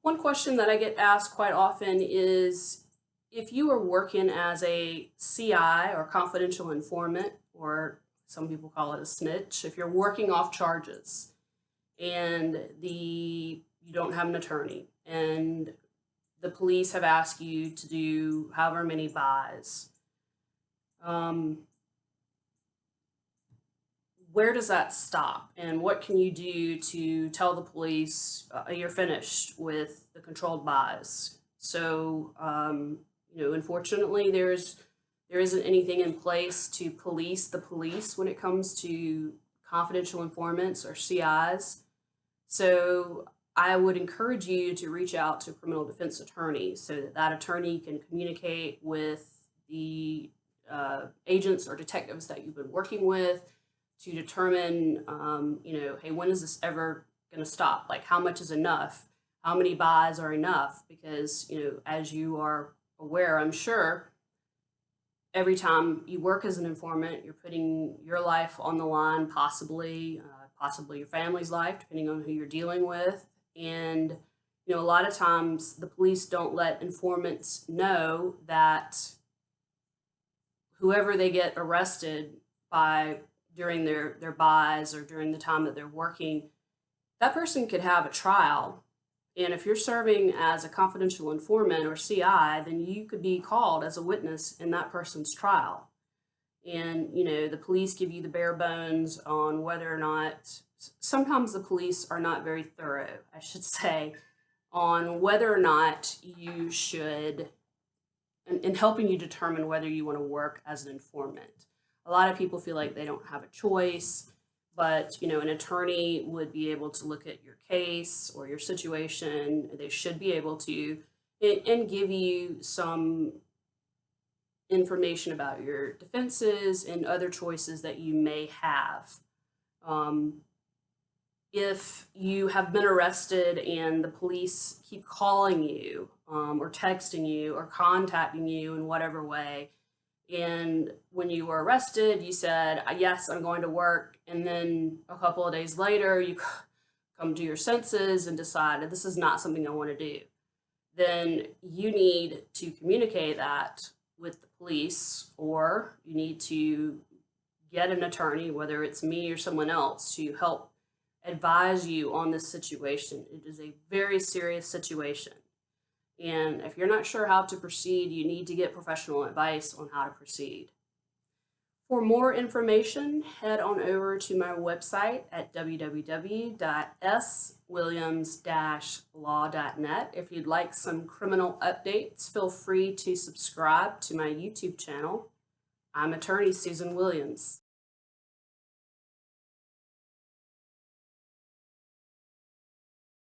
One question that I get asked quite often is if you are working as a CI or confidential informant, or some people call it a snitch, if you're working off charges and you don't have an attorney and the police have asked you to do however many buys, um, where does that stop? And what can you do to tell the police you're finished with the controlled buys? Unfortunately, there isn't anything in place to police the police when it comes to confidential informants or CIs. So I would encourage you to reach out to a criminal defense attorney so that that attorney can communicate with the agents or detectives that you've been working with to determine, hey, when is this ever going to stop? Like, how much is enough? How many buys are enough? Because, as you are aware, I'm sure, every time you work as an informant, you're putting your life on the line, possibly your family's life, depending on who you're dealing with. And, a lot of times the police don't let informants know that whoever they get arrested by during their buys or during the time that they're working, that person could have a trial. And if you're serving as a confidential informant or CI, then you could be called as a witness in that person's trial. And, the police give you the bare bones on whether or not, sometimes the police are not very thorough, I should say, on whether or not you should, in helping you determine whether you want to work as an informant. A lot of people feel like they don't have a choice, but an attorney would be able to look at your case or your situation. They should be able to and give you some information about your defenses and other choices that you may have. If you have been arrested and the police keep calling you or texting you or contacting you in whatever way, and when you were arrested, you said, yes, I'm going to work. And then a couple of days later, you come to your senses and decide this is not something I want to do. Then you need to communicate that with the police, or you need to get an attorney, whether it's me or someone else, to help advise you on this situation. It is a very serious situation. And if you're not sure how to proceed, you need to get professional advice on how to proceed. For more information, head on over to my website at www.swilliams-law.net. If you'd like some criminal updates, feel free to subscribe to my YouTube channel. I'm attorney Susan Williams.